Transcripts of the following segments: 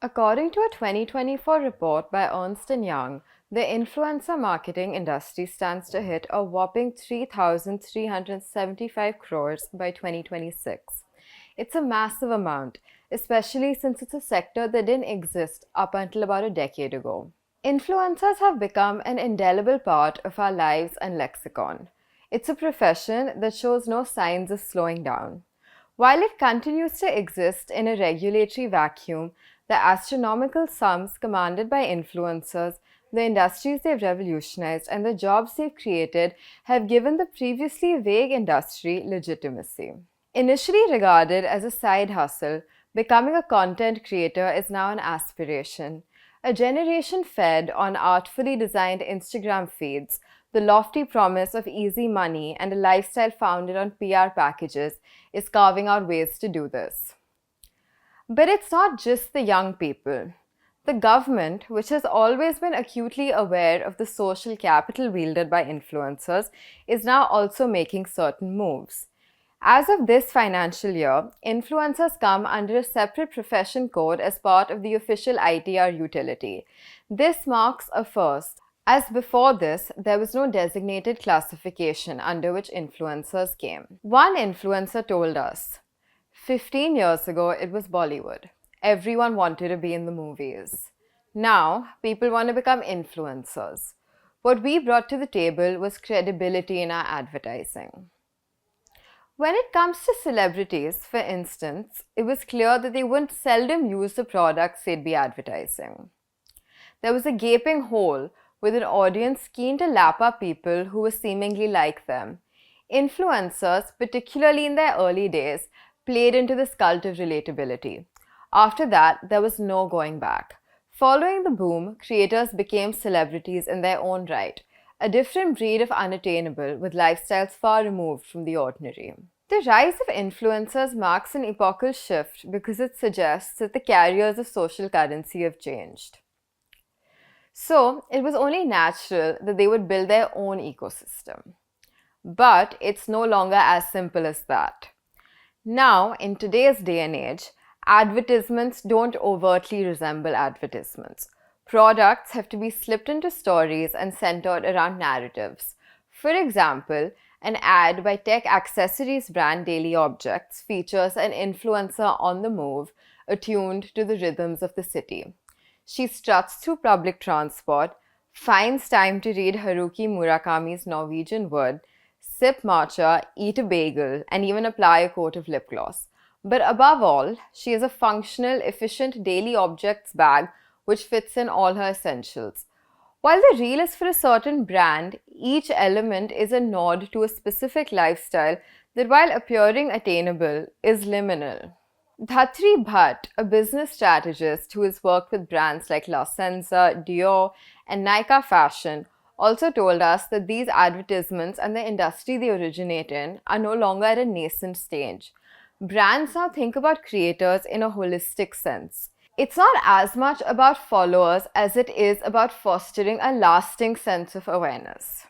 According to a 2024 report by Ernst& Young, the influencer marketing industry stands to hit a whopping 3,375 crores by 2026. It's a massive amount, especially since it's a sector that didn't exist up until about a decade ago. Influencers have become an indelible part of our lives and lexicon. It's a profession that shows no signs of slowing down. While it continues to exist in a regulatory vacuum, the astronomical sums commanded by influencers, the industries they've revolutionized, and the jobs they've created have given the previously vague industry legitimacy. Initially regarded as a side hustle, becoming a content creator is now an aspiration. A generation fed on artfully designed Instagram feeds, the lofty promise of easy money, and a lifestyle founded on PR packages is carving out ways to do this. But it's not just the young people. The government, which has always been acutely aware of the social capital wielded by influencers, is now also making certain moves. As of this financial year, influencers come under a separate profession code as part of the official ITR utility. This marks a first, as before this, there was no designated classification under which influencers came. One influencer told us, 15 years ago, it was Bollywood. Everyone wanted to be in the movies. Now, people want to become influencers. What we brought to the table was credibility in our advertising. When it comes to celebrities, for instance, it was clear that they would seldom use the products they'd be advertising. There was a gaping hole with an audience keen to lap up people who were seemingly like them. Influencers, particularly in their early days, played into this cult of relatability. After that, there was no going back. Following the boom, creators became celebrities in their own right, a different breed of unattainable with lifestyles far removed from the ordinary. The rise of influencers marks an epochal shift because it suggests that the carriers of social currency have changed. So, it was only natural that they would build their own ecosystem. But it's no longer as simple as that. Now, in today's day and age, advertisements don't overtly resemble advertisements. Products have to be slipped into stories and centered around narratives. For example, an ad by tech accessories brand Daily Objects features an influencer on the move, attuned to the rhythms of the city. She struts through public transport, finds time to read Haruki Murakami's Norwegian Wood, sip matcha, eat a bagel, and even apply a coat of lip gloss. But above all, she is a functional, efficient Daily Objects bag which fits in all her essentials. While the reel is for a certain brand, each element is a nod to a specific lifestyle that, while appearing attainable, is liminal. Dhatri Bhatt, a business strategist who has worked with brands like La Senza, Dior, and Nykaa Fashion, also told us that these advertisements and the industry they originate in are no longer at a nascent stage. Brands now think about creators in a holistic sense. It's not as much about followers as it is about fostering a lasting sense of awareness.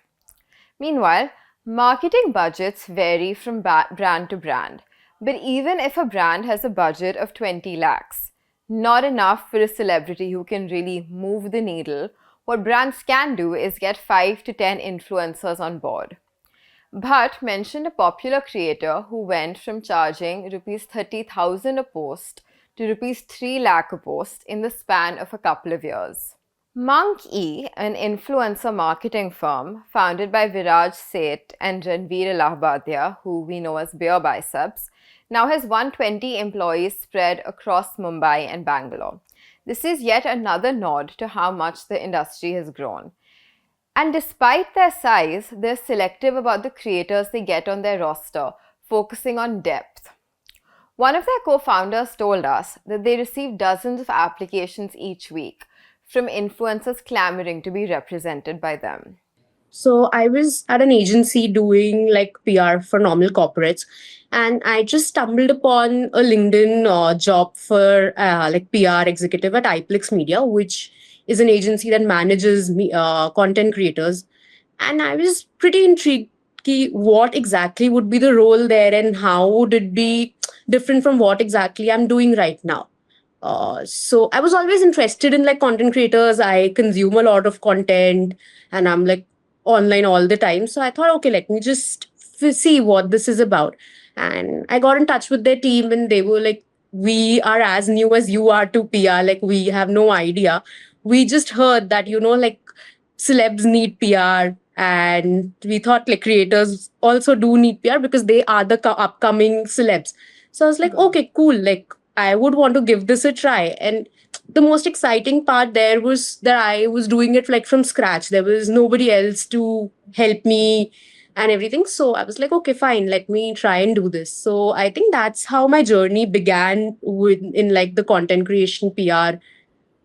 Meanwhile, marketing budgets vary from brand to brand. But even if a brand has a budget of 20 lakhs, not enough for a celebrity who can really move the needle, what brands can do is get 5 to 10 influencers on board. Bhatt mentioned a popular creator who went from charging Rs 30,000 a post to Rs 3 lakh a post in the span of a couple of years. Monk E, an influencer marketing firm founded by Viraj Seth and Ranveer Lahbadia, who we know as Beer Biceps, now has 120 employees spread across Mumbai and Bangalore. This is yet another nod to how much the industry has grown. And despite their size, they're selective about the creators they get on their roster, focusing on depth. One of their co-founders told us that they receive dozens of applications each week from influencers clamoring to be represented by them. So I was at an agency doing like PR for normal corporates, and I just stumbled upon a LinkedIn job for like PR executive at iPlex Media, which is an agency that manages content creators. And I was pretty intrigued what exactly would be the role there and how would it be different from what exactly I'm doing right now. So I was always interested in like content creators. I consume a lot of content and I'm like online all the time. So I thought, okay, let me just see what this is about. And I got in touch with their team and they were like, we are as new as you are to PR. Like, we have no idea. We just heard that, like celebs need PR. And we thought like creators also do need PR because they are the upcoming celebs. So I was like, okay, cool. Like, I would want to give this a try. And the most exciting part there was that I was doing it like from scratch. There was nobody else to help me and everything. So I was like, okay, fine, let me try and do this. So I think that's how my journey began with in like the content creation PR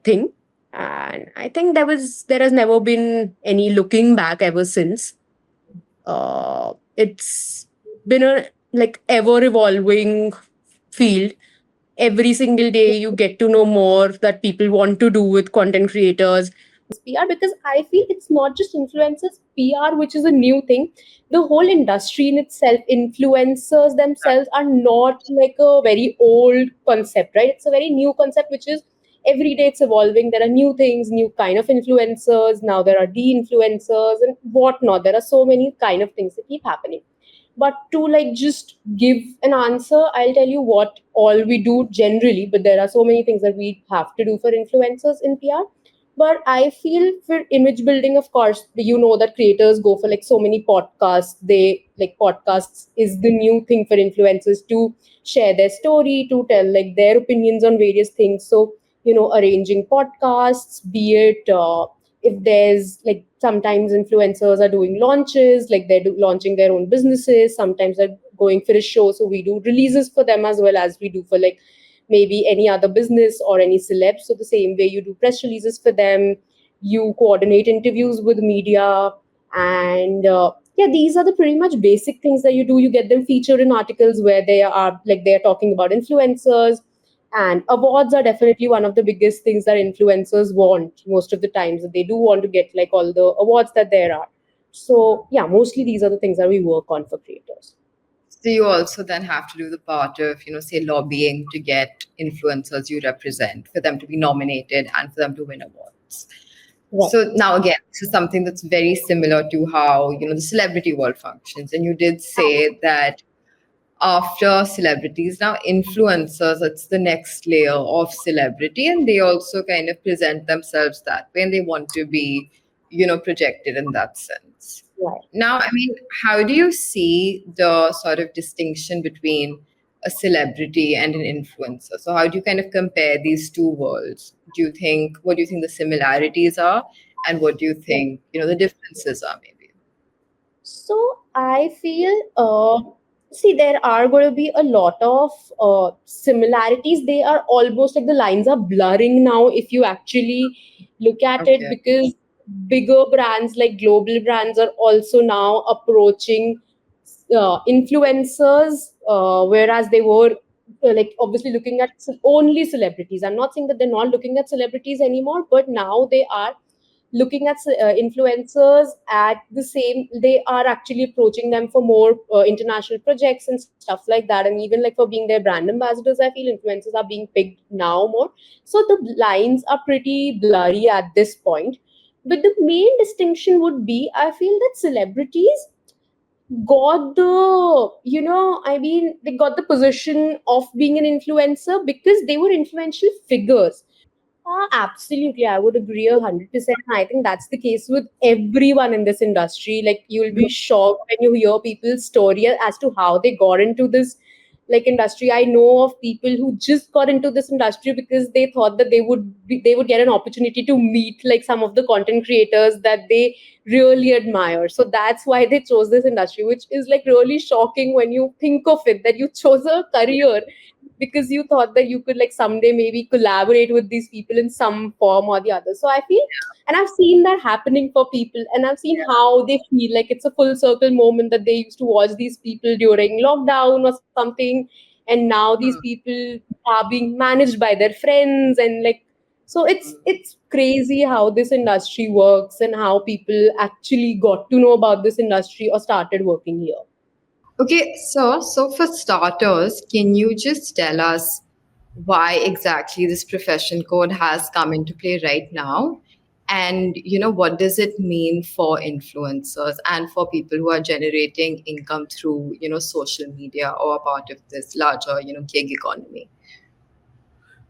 thing. And I think there has never been any looking back ever since. It's been a like ever evolving field. Every single day you get to know more that people want to do with content creators. PR, because I feel it's not just influencers PR, which is a new thing. The whole industry in itself, influencers themselves are not like a very old concept, right? It's a very new concept, which is every day it's evolving. There are new things, new kind of influencers. Now there are de-influencers and whatnot. There are so many kind of things that keep happening. But to like just give an answer, I'll tell you what all we do generally, but there are so many things that we have to do for influencers in PR. But I feel for image building, of course, you know that creators go for like so many podcasts. They like podcasts is the new thing for influencers to share their story, to tell like their opinions on various things. So, arranging podcasts, be it if there's like sometimes influencers are doing launches, like launching their own businesses. Sometimes they're going for a show, so we do releases for them as well as we do for like maybe any other business or any celeb. So the same way you do press releases for them, you coordinate interviews with media, and yeah, these are the pretty much basic things that you do. You get them featured in articles where they are like they're talking about influencers. And awards are definitely one of the biggest things that influencers want most of the times. That they do want to get like all the awards that there are. So yeah, mostly these are the things that we work on for creators. So you also then have to do the part of, say, lobbying to get influencers you represent for them to be nominated and for them to win awards. Right. So now again, this is something that's very similar to how, the celebrity world functions. And you did say that after celebrities, now influencers, it's the next layer of celebrity, and they also kind of present themselves that way and they want to be, projected in that sense. Right. Now, I mean, how do you see the sort of distinction between a celebrity and an influencer? So how do you kind of compare these two worlds? What do you think the similarities are, and what do you think, the differences are maybe? So I feel, see, there are going to be a lot of similarities. They are almost like the lines are blurring now if you actually look at it, Okay. because bigger brands like global brands are also now approaching influencers, whereas they were like obviously looking at only celebrities. I'm not saying that they're not looking at celebrities anymore, but now they are looking at influencers at the same. They are actually approaching them for more international projects and stuff like that, and even like for being their brand ambassadors. I feel influencers are being picked now more. So the lines are pretty blurry at this point. But the main distinction would be, I feel that celebrities got the, I mean, they got the position of being an influencer because they were influential figures. Absolutely, I would agree 100%. I think that's the case with everyone in this industry. Like, you'll be shocked when you hear people's story as to how they got into this like industry. I know of people who just got into this industry because they thought that they would get an opportunity to meet like some of the content creators that they really admire. So that's why they chose this industry, which is like really shocking when you think of it, that you chose a career because you thought that you could like someday maybe collaborate with these people in some form or the other. So I feel, and I've seen that happening for people, and I've seen how they feel like it's a full circle moment, that they used to watch these people during lockdown or something, and now these people are being managed by their friends, and like, so it's crazy how this industry works and how people actually got to know about this industry or started working here. Okay, so for starters, can you just tell us why exactly this profession code has come into play right now, and what does it mean for influencers and for people who are generating income through social media or a part of this larger gig economy.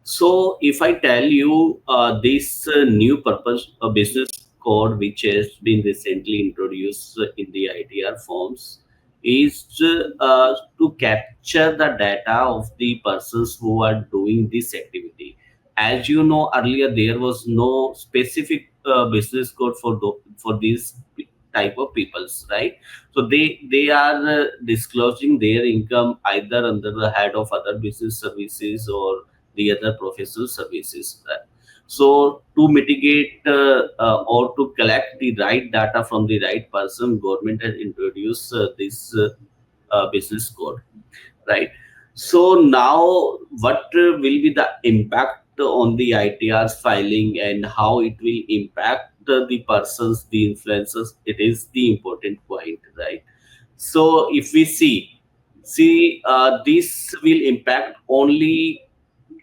So, if I tell you this new purpose business code, which has been recently introduced in the ITR forms, is to capture the data of the persons who are doing this activity. As you know, earlier there was no specific business code for these type of peoples, right? So they are disclosing their income either under the head of other business services or the other professional services. So to mitigate or to collect the right data from the right person, government has introduced this business code, right? So now, what will be the impact on the ITR's filing and how it will impact the persons, the influencers? It is the important point, right? So if we see, this will impact only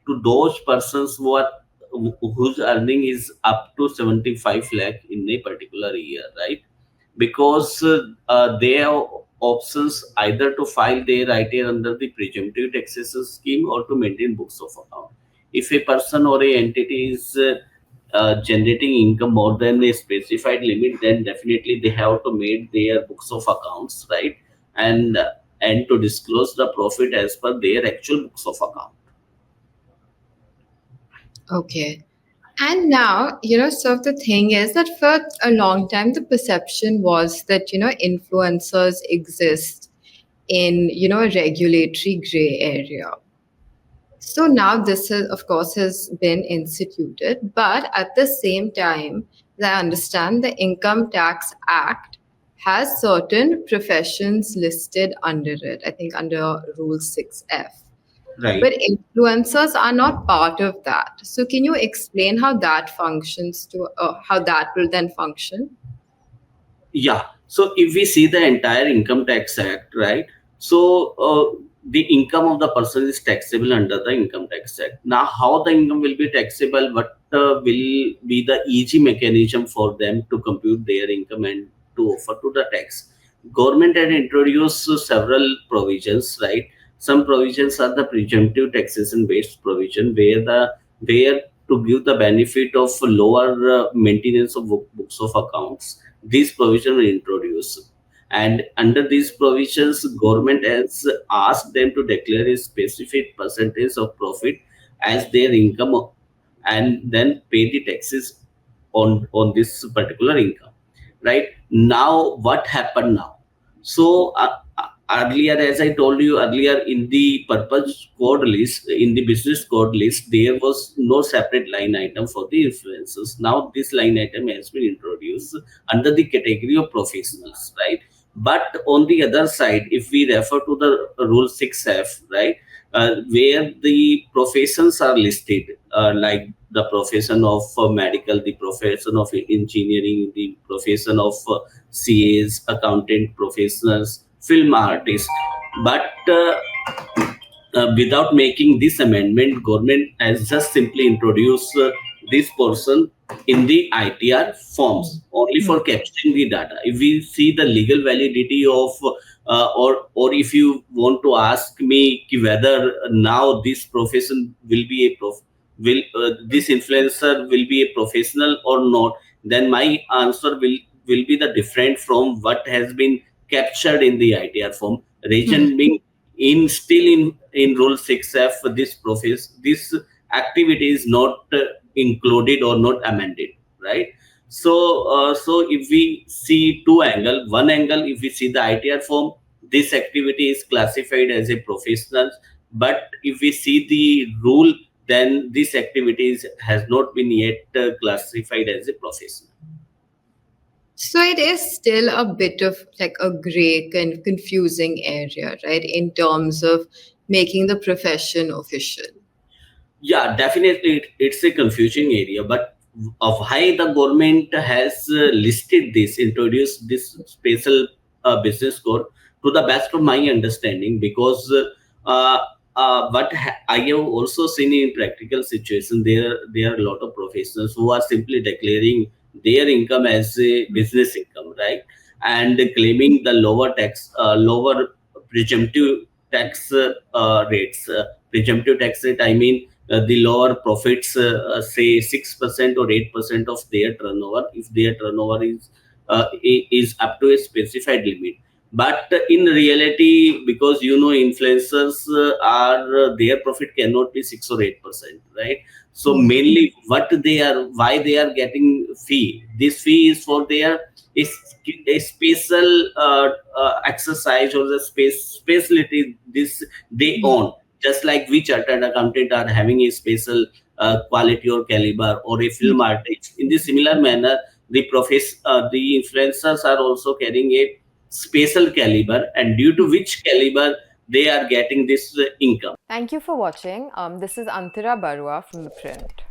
to those persons whose earning is up to 75 lakh in a particular year, right? Because they have options either to file their ITR under the presumptive taxation scheme or to maintain books of account. If a person or a entity is generating income more than a specified limit, then definitely they have to make their books of accounts, right? And to disclose the profit as per their actual books of account. Okay. And now, so the thing is that for a long time, the perception was that, influencers exist in, a regulatory gray area. So now this is, of course, has been instituted, but at the same time, as I understand, the Income Tax Act has certain professions listed under it, I think under Rule 6F. But Right. influencers are not part of that. So can you explain how that functions to how that will then function? Yeah. So if we see the entire income tax act, right? So the income of the person is taxable under the income tax act. Now, how the income will be taxable? What will be the easy mechanism for them to compute their income and to offer to the tax? Government had introduced several provisions, right? Some provisions are the presumptive taxation based provision, where to give the benefit of lower maintenance of books of accounts, these provisions were introduced. And under these provisions, government has asked them to declare a specific percentage of profit as their income and then pay the taxes on this particular income. Right now, what happened now? So earlier, as I told you earlier, in the purpose code list, in the business code list, there was no separate line item for the influencers. Now this line item has been introduced under the category of professionals, right? But on the other side, if we refer to the rule 6F, right, where the professions are listed, like the profession of medical, the profession of engineering, the profession of CAs, accountant professionals, film artists. But without making this amendment, government has just simply introduced this portion in the ITR forms only for capturing the data. If we see the legal validity of, or if you want to ask me whether now this profession will be a will this influencer will be a professional or not, then my answer will be the different from what has been captured in the ITR form. Reason being, in still in rule 6F, this activity is not included or not amended, right? So so if we see two angle, one angle, if we see the ITR form, this activity is classified as a professional. But if we see the rule, then this activities has not been yet classified as a professional. So it is still a bit of like a gray kind of confusing area, right, in terms of making the profession official. Yeah, definitely, it's a confusing area, but of why the government has listed this, introduced this special business code, to the best of my understanding, because uh, I have also seen in practical situation there are a lot of professionals who are simply declaring their income as a business income, right? And claiming the lower presumptive tax rates. Presumptive tax rate, I mean the lower profits, say 6% or 8% of their turnover, if their turnover is up to a specified limit. But in reality, because influencers are their profit cannot be 6 or 8%, right? So mainly what they are, why they are getting fee, this fee is for their is a special exercise or the specialty this they own, just like we chartered accountant are having a special quality or caliber, or a film artist. In the similar manner, the influencers are also carrying a spatial caliber, and due to which caliber they are getting this income. Thank you for watching. This is Antara Barua from The Print.